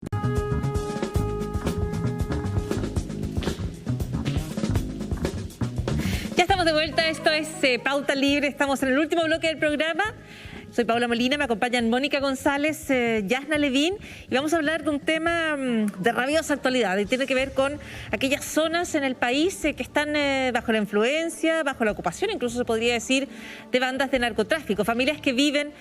Ya estamos de vuelta, esto es Pauta Libre, estamos en el último bloque del programa. Soy Paula Molina, me acompañan Mónica González, Yasna Levín, y vamos a hablar de un tema de rabiosa actualidad y tiene que ver con aquellas zonas en el país que están bajo la influencia, bajo la ocupación, incluso se podría decir, de bandas de narcotráfico, familias que viven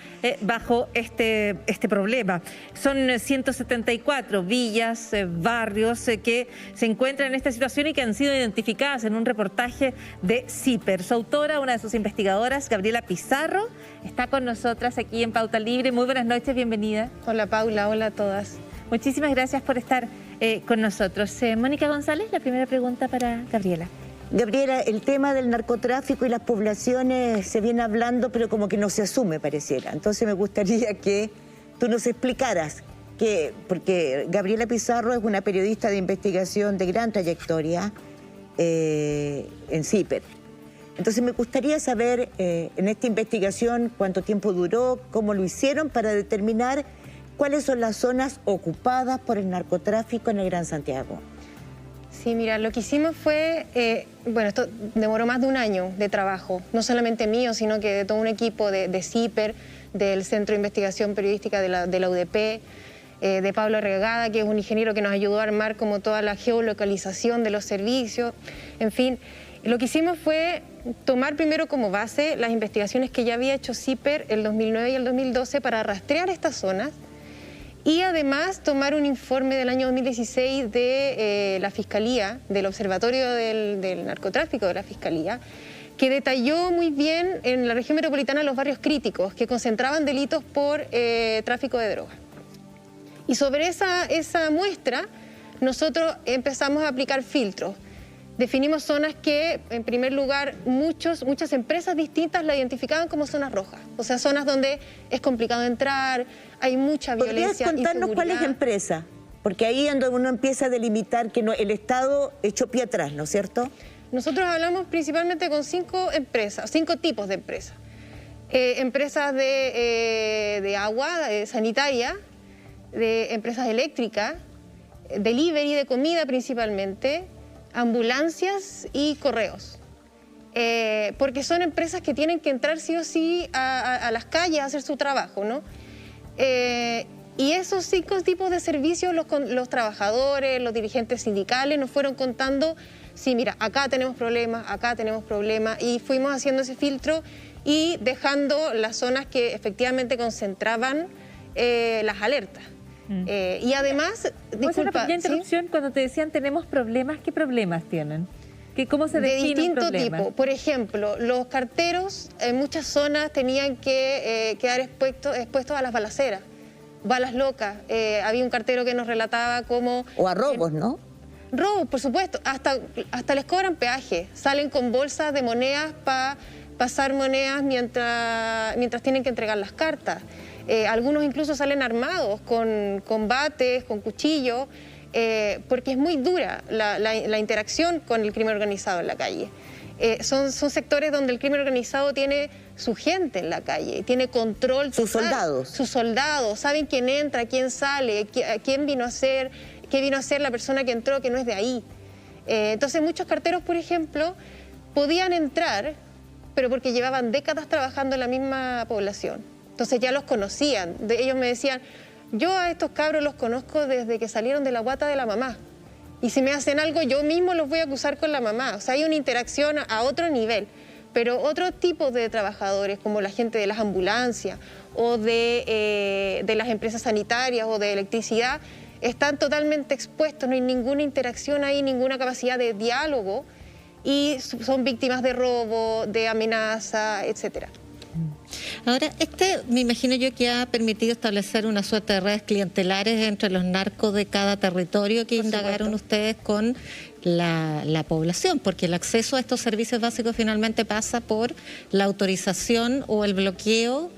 bajo este problema. Son 174 villas, barrios que se encuentran en esta situación y que han sido identificadas en un reportaje de CIPER. Su autora, una de sus investigadoras, Gabriela Pizarro, está con nosotros aquí en Pauta Libre. Muy buenas noches, bienvenida. Hola Paula, hola a todas. Muchísimas gracias por estar con nosotros. Mónica González, la primera pregunta para Gabriela. Gabriela, el tema del narcotráfico y las poblaciones se viene hablando, pero como que no se asume, pareciera. Entonces me gustaría que tú nos explicaras, porque Gabriela Pizarro es una periodista de investigación de gran trayectoria en CIPER. Entonces me gustaría saber en esta investigación cuánto tiempo duró, cómo lo hicieron para determinar cuáles son las zonas ocupadas por el narcotráfico en el Gran Santiago. Sí, mira, lo que hicimos fue, bueno, esto demoró más de un año de trabajo, no solamente mío, sino que de todo un equipo de CIPER, del Centro de Investigación Periodística de la UDP, de Pablo Regada, que es un ingeniero que nos ayudó a armar como toda la geolocalización de los servicios, en fin. Lo que hicimos fue tomar primero como base las investigaciones que ya había hecho CIPER el 2009 y el 2012 para rastrear estas zonas y además tomar un informe del año 2016 de la Fiscalía, del Observatorio del Narcotráfico de la Fiscalía, que detalló muy bien en la región metropolitana los barrios críticos que concentraban delitos por tráfico de drogas. Y sobre esa muestra nosotros empezamos a aplicar filtros. Definimos zonas que, en primer lugar, muchas empresas distintas la identificaban como zonas rojas. O sea, zonas donde es complicado entrar, hay mucha violencia. ¿Podrías contarnos cuál es empresa? Porque ahí es donde uno empieza a delimitar que el Estado echó pie atrás, ¿no es cierto? Nosotros hablamos principalmente con 5 empresas, 5 tipos de empresas. Empresas de agua, sanitaria, de empresas eléctricas, delivery de comida principalmente, ambulancias y correos, porque son empresas que tienen que entrar sí o sí a las calles a hacer su trabajo, ¿no? Y esos 5 tipos de servicios los trabajadores, los dirigentes sindicales nos fueron contando, sí, mira, acá tenemos problemas, y fuimos haciendo ese filtro y dejando las zonas que efectivamente concentraban las alertas. Y además, disculpa, una pequeña interrupción, ¿sí? Cuando te decían tenemos problemas, ¿qué problemas tienen? ¿Cómo se define un problema? De distinto tipo. Por ejemplo, los carteros en muchas zonas tenían que quedar expuestos a las balaceras, balas locas. Había un cartero que nos relataba cómo... O a robos, ¿no? Robos, por supuesto. Hasta les cobran peaje. Salen con bolsas de monedas para pasar monedas mientras tienen que entregar las cartas. Algunos incluso salen armados con bates, con cuchillos, porque es muy dura la interacción con el crimen organizado en la calle. Son sectores donde el crimen organizado tiene su gente en la calle, tiene control. Sus soldados. Sus soldados, saben quién entra, quién sale, quién vino a hacer, qué vino a hacer la persona que entró, que no es de ahí. Entonces muchos carteros, por ejemplo, podían entrar, pero porque llevaban décadas trabajando en la misma población. Entonces ya los conocían. Ellos me decían, yo a estos cabros los conozco desde que salieron de la guata de la mamá. Y si me hacen algo, yo mismo los voy a acusar con la mamá. O sea, hay una interacción a otro nivel. Pero otro tipo de trabajadores, como la gente de las ambulancias o de las empresas sanitarias o de electricidad, están totalmente expuestos. No hay ninguna interacción ahí, ninguna capacidad de diálogo. Y son víctimas de robo, de amenaza, etcétera. Ahora, me imagino yo que ha permitido establecer una suerte de redes clientelares entre los narcos de cada territorio que indagaron ustedes con la población, porque el acceso a estos servicios básicos finalmente pasa por la autorización o el bloqueo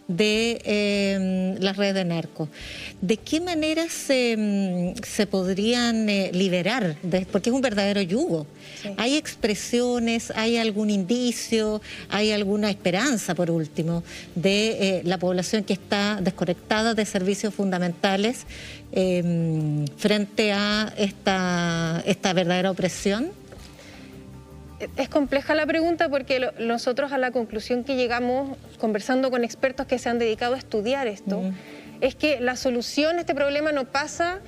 de las redes de narcos. ¿De qué manera se podrían liberar? Porque es un verdadero yugo. Sí. ¿Hay expresiones, hay algún indicio, hay alguna esperanza, por último, de la población que está desconectada de servicios fundamentales frente a esta verdadera opresión? Es compleja la pregunta porque nosotros a la conclusión que llegamos conversando con expertos que se han dedicado a estudiar esto, es que la solución a este problema no pasa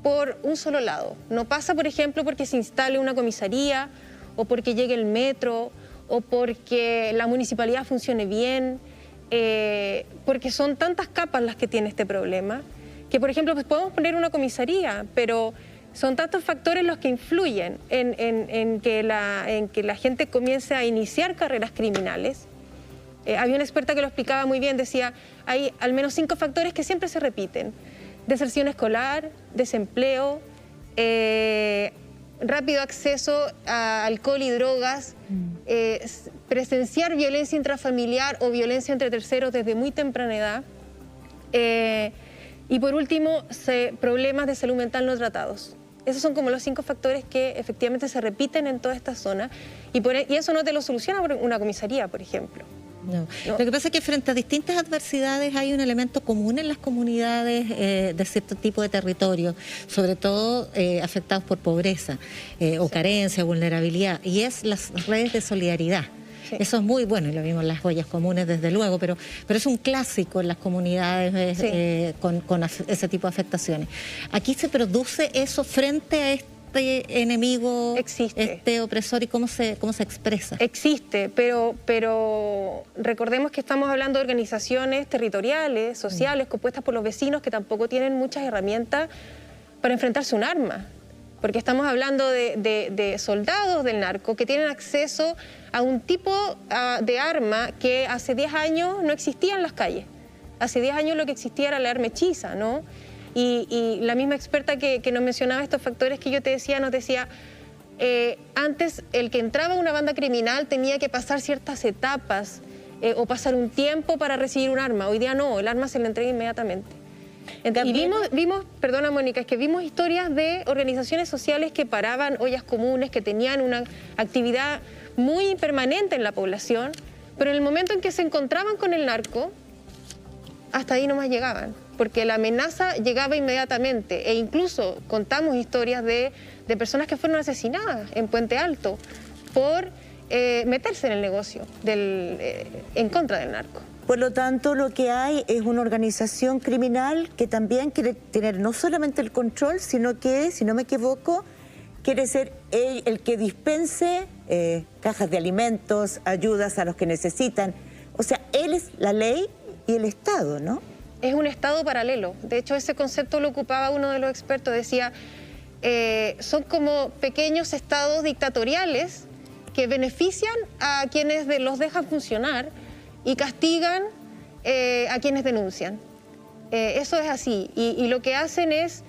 por un solo lado. No pasa, por ejemplo, porque se instale una comisaría o porque llegue el metro o porque la municipalidad funcione bien, porque son tantas capas las que tiene este problema que, por ejemplo, pues podemos poner una comisaría, pero son tantos factores los que influyen en que la gente comience a iniciar carreras criminales. Había una experta que lo explicaba muy bien, decía, hay al menos 5 factores que siempre se repiten. Deserción escolar, desempleo, rápido acceso a alcohol y drogas, presenciar violencia intrafamiliar o violencia entre terceros desde muy temprana edad, y por último, problemas de salud mental no tratados. Esos son como los 5 factores que efectivamente se repiten en toda esta zona y eso no te lo soluciona una comisaría, por ejemplo. No. Lo que pasa es que frente a distintas adversidades hay un elemento común en las comunidades de cierto tipo de territorio, sobre todo afectados por pobreza o carencia, vulnerabilidad, y es las redes de solidaridad. Sí. Eso es muy bueno y lo vimos en las ollas comunes desde luego, pero es un clásico en las comunidades sí. Con ese tipo de afectaciones. Aquí se produce eso frente a este enemigo, este opresor, y cómo se expresa. Existe, pero recordemos que estamos hablando de organizaciones territoriales, sociales, compuestas por los vecinos que tampoco tienen muchas herramientas para enfrentarse a un arma. Porque estamos hablando de soldados del narco que tienen acceso a un tipo de arma que hace 10 años no existía en las calles. Hace 10 años lo que existía era la arma hechiza, ¿no? Y la misma experta que nos mencionaba estos factores que yo te decía, nos decía, antes el que entraba a una banda criminal tenía que pasar ciertas etapas o pasar un tiempo para recibir un arma. Hoy día no, el arma se le entrega inmediatamente. Y vimos, perdona Mónica, es que vimos historias de organizaciones sociales que paraban ollas comunes, que tenían una actividad muy permanente en la población, pero en el momento en que se encontraban con el narco, hasta ahí nomás llegaban, porque la amenaza llegaba inmediatamente, e incluso contamos historias de personas que fueron asesinadas en Puente Alto por meterse en el negocio en contra del narco. Por lo tanto, lo que hay es una organización criminal que también quiere tener no solamente el control, sino que, si no me equivoco, quiere ser el que dispense cajas de alimentos, ayudas a los que necesitan. O sea, él es la ley y el Estado, ¿no? Es un Estado paralelo. De hecho, ese concepto lo ocupaba uno de los expertos. Decía, son como pequeños estados dictatoriales que benefician a quienes los dejan funcionar y castigan a quienes denuncian. Eso es así. Y lo que hacen es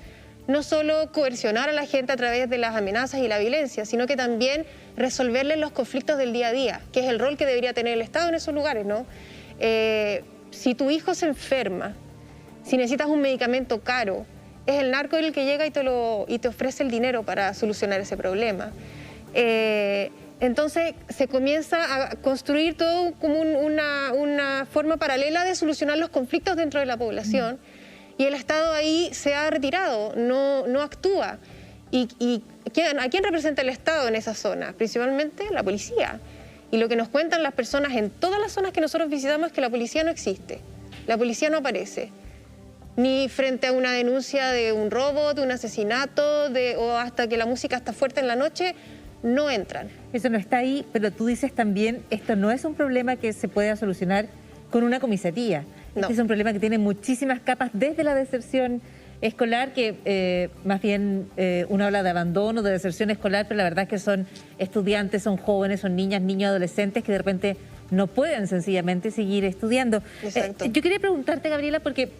no solo coercionar a la gente a través de las amenazas y la violencia, sino que también resolverles los conflictos del día a día, que es el rol que debería tener el Estado en esos lugares, ¿no? Si tu hijo se enferma, si necesitas un medicamento caro, es el narco el que llega y te ofrece el dinero para solucionar ese problema. Entonces se comienza a construir todo como una forma paralela de solucionar los conflictos dentro de la población, y el Estado ahí se ha retirado, no actúa. ¿Y a quién representa el Estado en esa zona? Principalmente la policía. Y lo que nos cuentan las personas en todas las zonas que nosotros visitamos es que la policía no existe, la policía no aparece, ni frente a una denuncia de un robo, de un asesinato, o hasta que la música está fuerte en la noche, no entran. Eso no está ahí, pero tú dices también, esto no es un problema que se pueda solucionar con una comisaría. No. Este es un problema que tiene muchísimas capas, desde la deserción escolar, que más bien uno habla de abandono, de deserción escolar, pero la verdad es que son estudiantes, son jóvenes, son niñas, niños, adolescentes que de repente no pueden sencillamente seguir estudiando. Yo quería preguntarte, Gabriela, porque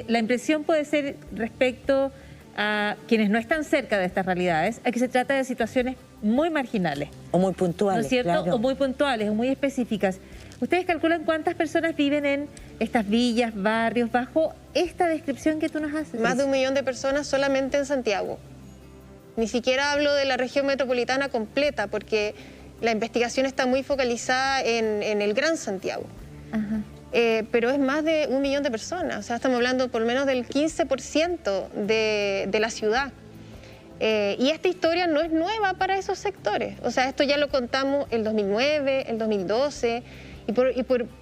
la impresión puede ser respecto a quienes no están cerca de estas realidades, a que se trata de situaciones muy marginales. O muy puntuales, ¿no es cierto? Claro. O muy puntuales, o muy específicas. ¿Ustedes calculan cuántas personas viven en estas villas, barrios, bajo esta descripción que tú nos haces? Más de 1 millón de personas solamente en Santiago. Ni siquiera hablo de la región metropolitana completa, porque la investigación está muy focalizada en el Gran Santiago. Ajá. Pero es más de 1 millón de personas, o sea, estamos hablando por lo menos del 15% de la ciudad. Y esta historia no es nueva para esos sectores, o sea, esto ya lo contamos el 2009, el 2012,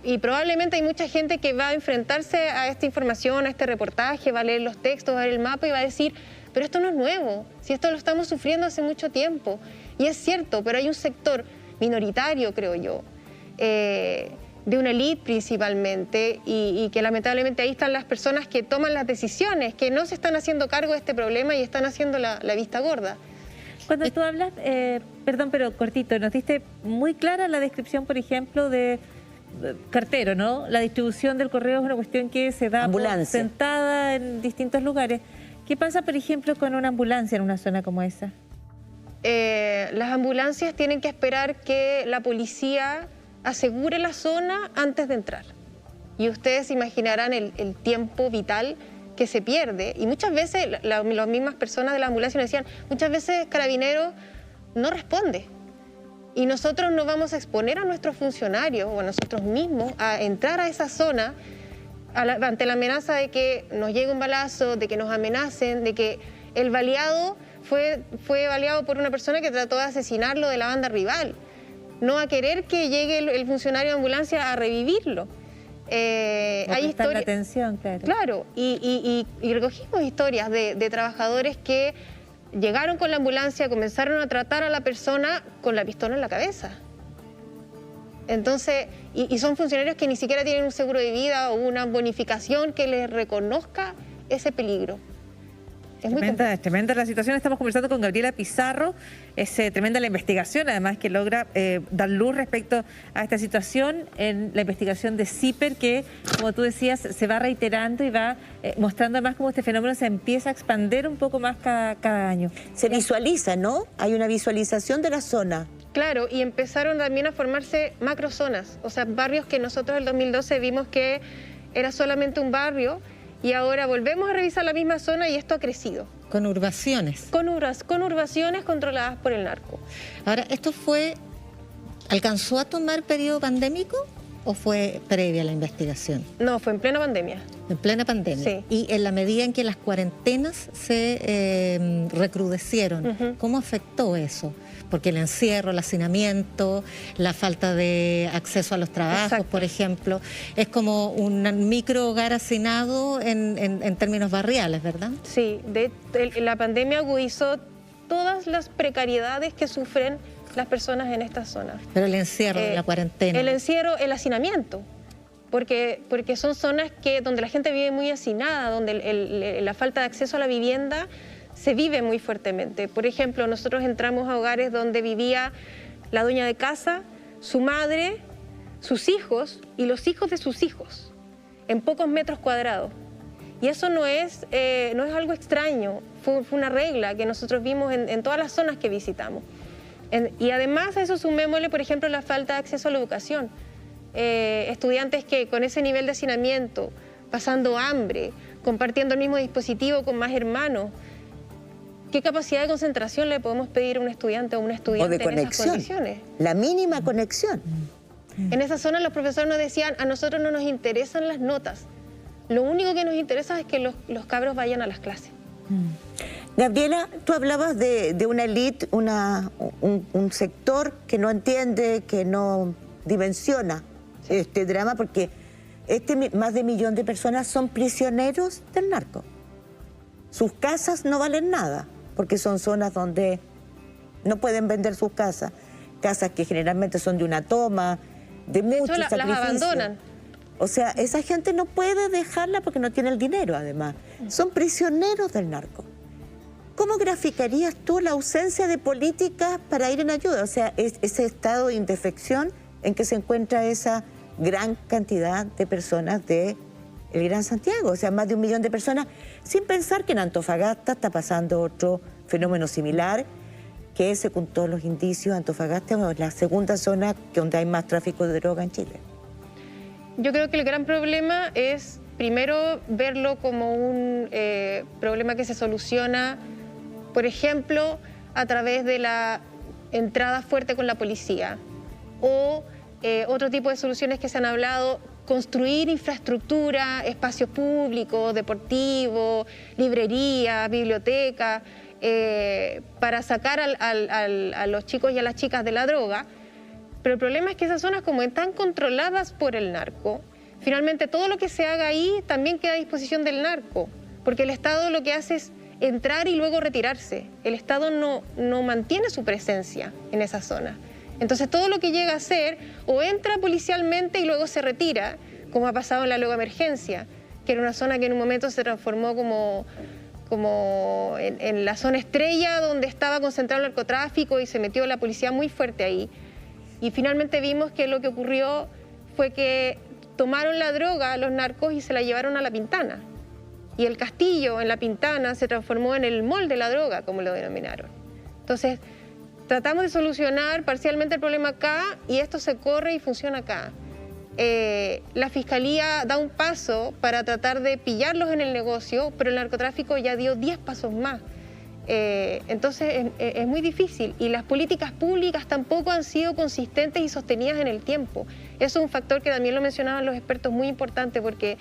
y probablemente hay mucha gente que va a enfrentarse a esta información, a este reportaje, va a leer los textos, va a ver el mapa y va a decir, pero esto no es nuevo, si esto lo estamos sufriendo hace mucho tiempo. Y es cierto, pero hay un sector minoritario, creo yo, de una élite principalmente, y que lamentablemente ahí están las personas que toman las decisiones, que no se están haciendo cargo de este problema y están haciendo la vista gorda. Cuando tú hablas, perdón, pero cortito, nos diste muy clara la descripción, por ejemplo, de cartero, ¿no? La distribución del correo es una cuestión que se da sentada en distintos lugares. ¿Qué pasa, por ejemplo, con una ambulancia en una zona como esa? Las ambulancias tienen que esperar que la policía asegure la zona antes de entrar. Y ustedes imaginarán el tiempo vital que se pierde. Y muchas veces, las mismas personas de la ambulancia nos decían, muchas veces Carabineros no responde. Y nosotros no vamos a exponer a nuestros funcionarios o a nosotros mismos a entrar a esa zona ante la amenaza de que nos llegue un balazo, de que nos amenacen, de que el baleado fue baleado por una persona que trató de asesinarlo de la banda rival. No a querer que llegue el funcionario de ambulancia a revivirlo. Hay historias. La atención, claro. Claro, y recogimos historias de trabajadores que llegaron con la ambulancia, comenzaron a tratar a la persona con la pistola en la cabeza. Entonces, y son funcionarios que ni siquiera tienen un seguro de vida o una bonificación que les reconozca ese peligro. Es tremenda la situación. Estamos conversando con Gabriela Pizarro. Es tremenda la investigación, además, que logra dar luz respecto a esta situación en la investigación de CIPER, que, como tú decías, se va reiterando y va mostrando además cómo este fenómeno se empieza a expandir un poco más cada año. Se visualiza, ¿no? Hay una visualización de la zona. Claro, y empezaron también a formarse macrozonas, o sea, barrios que nosotros en el 2012 vimos que era solamente un barrio, y ahora volvemos a revisar la misma zona y esto ha crecido. Conurbaciones. Conurbaciones controladas por el narco. Ahora, ¿alcanzó a tomar periodo pandémico o fue previa a la investigación? No, fue en plena pandemia. En plena pandemia. Sí. Y en la medida en que las cuarentenas se recrudecieron, ¿cómo afectó eso? Porque el encierro, el hacinamiento, la falta de acceso a los trabajos, exacto, por ejemplo, es como un micro hogar hacinado en términos barriales, ¿verdad? Sí, la pandemia agudizó todas las precariedades que sufren las personas en estas zonas. Pero el encierro, la cuarentena. El encierro, el hacinamiento, porque son zonas donde la gente vive muy hacinada, donde la falta de acceso a la vivienda se vive muy fuertemente. Por ejemplo, nosotros entramos a hogares donde vivía la dueña de casa, su madre, sus hijos y los hijos de sus hijos, en pocos metros cuadrados. Y eso no es algo extraño, fue una regla que nosotros vimos en todas las zonas que visitamos. Y además a eso sumémosle, por ejemplo, la falta de acceso a la educación. Estudiantes que con ese nivel de hacinamiento, pasando hambre, compartiendo el mismo dispositivo con más hermanos, ¿qué capacidad de concentración le podemos pedir a un estudiante o una estudiante o de conexión, en esas condiciones? La mínima conexión. En esa zona los profesores nos decían, a nosotros no nos interesan las notas. Lo único que nos interesa es que los cabros vayan a las clases. Gabriela, tú hablabas de una élite, un sector que no entiende, que no dimensiona este drama, porque más de 1 millón de personas son prisioneros del narco. Sus casas no valen nada, porque son zonas donde no pueden vender sus casas que generalmente son de una toma, de mucho sacrificio. Las abandonan. O sea, esa gente no puede dejarla porque no tiene el dinero, además. Son prisioneros del narco. ¿Cómo graficarías tú la ausencia de políticas para ir en ayuda? O sea, ese estado de indefección en que se encuentra esa gran cantidad de personas del Gran Santiago. O sea, más de 1 millón de personas, sin pensar que en Antofagasta está pasando otro fenómeno similar, que es, según todos los indicios, Antofagasta es la segunda zona donde hay más tráfico de droga en Chile. Yo creo que el gran problema es, primero, verlo como un problema que se soluciona, por ejemplo, a través de la entrada fuerte con la policía o otro tipo de soluciones que se han hablado, construir infraestructura, espacios públicos, deportivos, librerías, bibliotecas, para sacar a los chicos y a las chicas de la droga. Pero el problema es que esas zonas, como están controladas por el narco, finalmente todo lo que se haga ahí también queda a disposición del narco, porque el Estado lo que hace es entrar y luego retirarse. El Estado no mantiene su presencia en esa zona. Entonces todo lo que llega a hacer o entra policialmente y luego se retira, como ha pasado en la Luego Emergencia, que era una zona que en un momento se transformó como en la zona estrella donde estaba concentrado el narcotráfico y se metió la policía muy fuerte ahí. Y finalmente vimos que lo que ocurrió fue que tomaron la droga los narcos y se la llevaron a La Pintana. Y el castillo en La Pintana se transformó en el mall de la droga, como lo denominaron. Entonces, tratamos de solucionar parcialmente el problema acá y esto se corre y funciona acá. La Fiscalía da un paso para tratar de pillarlos en el negocio, pero el narcotráfico ya dio 10 pasos más. Entonces es muy difícil y las políticas públicas tampoco han sido consistentes y sostenidas en el tiempo. Eso es un factor que también lo mencionaban los expertos, muy importante, porque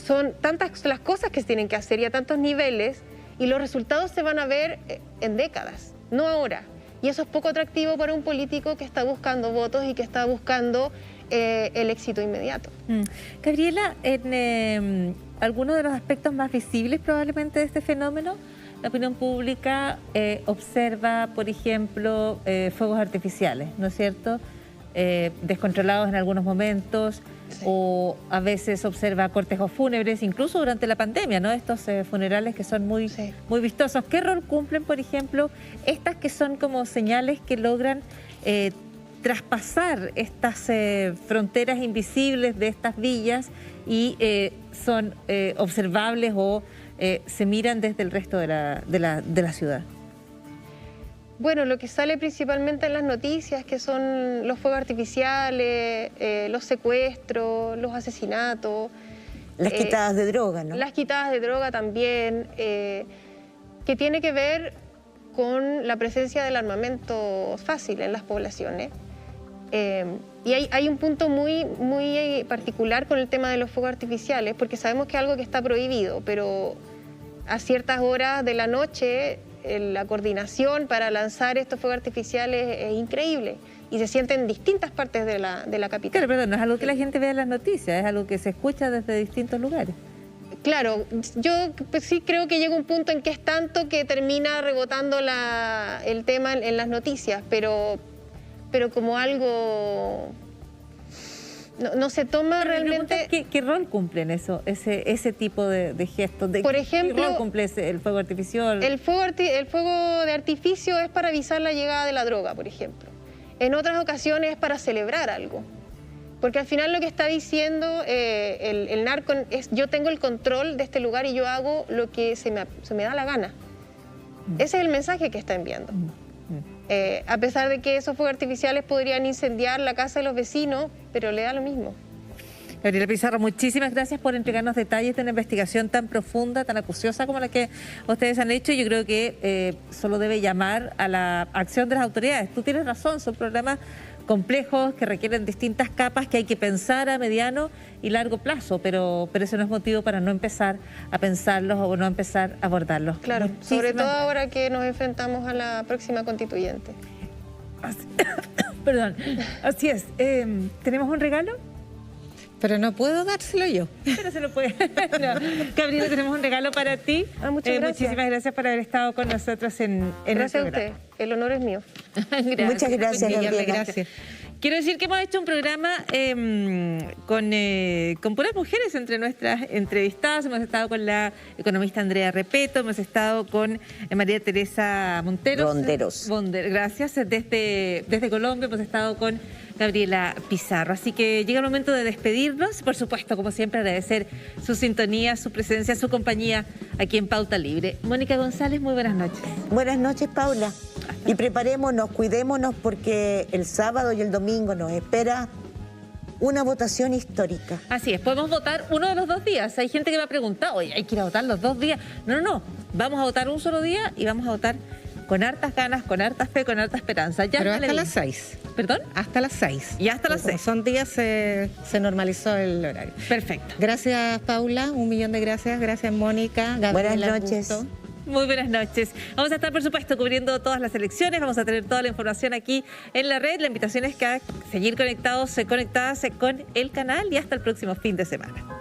son tantas las cosas que se tienen que hacer y a tantos niveles, y los resultados se van a ver en décadas, no ahora. Y eso es poco atractivo para un político que está buscando votos y que está buscando el éxito inmediato. Gabriela, en algunos de los aspectos más visibles probablemente de este fenómeno, la opinión pública observa, por ejemplo, fuegos artificiales, ¿no es cierto? Descontrolados en algunos momentos, sí. O a veces observa cortejos fúnebres, incluso durante la pandemia, ¿no? Estos funerales que son muy, sí. muy vistosos. ¿Qué rol cumplen, por ejemplo, estas que son como señales que logran traspasar estas fronteras invisibles de estas villas y son observables o se miran desde el resto de la ciudad? Bueno, lo que sale principalmente en las noticias, que son los fuegos artificiales, los secuestros, los asesinatos. Las quitadas de droga, ¿no? Las quitadas de droga también, que tiene que ver con la presencia del armamento fácil en las poblaciones. Y hay un punto muy particular con el tema de los fuegos artificiales, porque sabemos que es algo que está prohibido, pero a ciertas horas de la noche la coordinación para lanzar estos fuegos artificiales es increíble y se siente en distintas partes de la capital. Claro, perdón, no es algo que la gente vea en las noticias, es algo que se escucha desde distintos lugares. Claro, yo pues, sí creo que llega un punto en que es tanto que termina rebotando el tema en las noticias, pero como algo... No se toma realmente... ¿Qué rol cumplen ese tipo de gestos? Por ejemplo, ¿qué rol cumple el fuego artificial? El fuego de artificio es para avisar la llegada de la droga, por ejemplo. En otras ocasiones es para celebrar algo. Porque al final lo que está diciendo el narco es: yo tengo el control de este lugar y yo hago lo que se me da la gana. Ese es el mensaje que está enviando. A pesar de que esos fuegos artificiales podrían incendiar la casa de los vecinos, pero le da lo mismo. Gabriela Pizarro, muchísimas gracias por entregarnos detalles de una investigación tan profunda, tan acuciosa como la que ustedes han hecho. Yo creo que solo debe llamar a la acción de las autoridades. Tú tienes razón, son problemas complejos que requieren distintas capas que hay que pensar a mediano y largo plazo, pero eso no es motivo para no empezar a pensarlos o no empezar a abordarlos. Claro, sobre todo ahora que nos enfrentamos a la próxima constituyente. Perdón, así es. ¿Tenemos un regalo? Pero no puedo dárselo yo. Pero se lo puede. No. Gabriela, tenemos un regalo para ti. Muchas gracias. Muchísimas gracias por haber estado con nosotros en Gracias a usted. El honor es mío. Gracias. Muchas gracias, Gabriela. Gracias. Quiero decir que hemos hecho un programa con puras mujeres entre nuestras entrevistadas. Hemos estado con la economista Andrea Repeto, hemos estado con María Teresa Ronderos. Gracias. Desde Colombia hemos estado con Gabriela Pizarro. Así que llega el momento de despedirnos. Por supuesto, como siempre, agradecer su sintonía, su presencia, su compañía aquí en Pauta Libre. Mónica González, muy buenas noches. Buenas noches, Paula. Y preparémonos, cuidémonos, porque el sábado y el domingo nos espera una votación histórica. Así es, podemos votar uno de los 2 días. Hay gente que me ha preguntado, oye, hay que ir a votar los 2 días. No, vamos a votar un solo día y vamos a votar con hartas ganas, con harta fe, con harta esperanza. Pero hasta las 6. ¿Perdón? Hasta las 6. Y hasta las 6. Son días, se normalizó el horario. Perfecto. Gracias, Paula. 1.000.000 de gracias. Gracias, Mónica. Gabriela, Buenas noches. Augusto. Muy buenas noches. Vamos a estar, por supuesto, cubriendo todas las elecciones. Vamos a tener toda la información aquí en la red. La invitación es que a seguir conectados, conectadas con el canal y hasta el próximo fin de semana.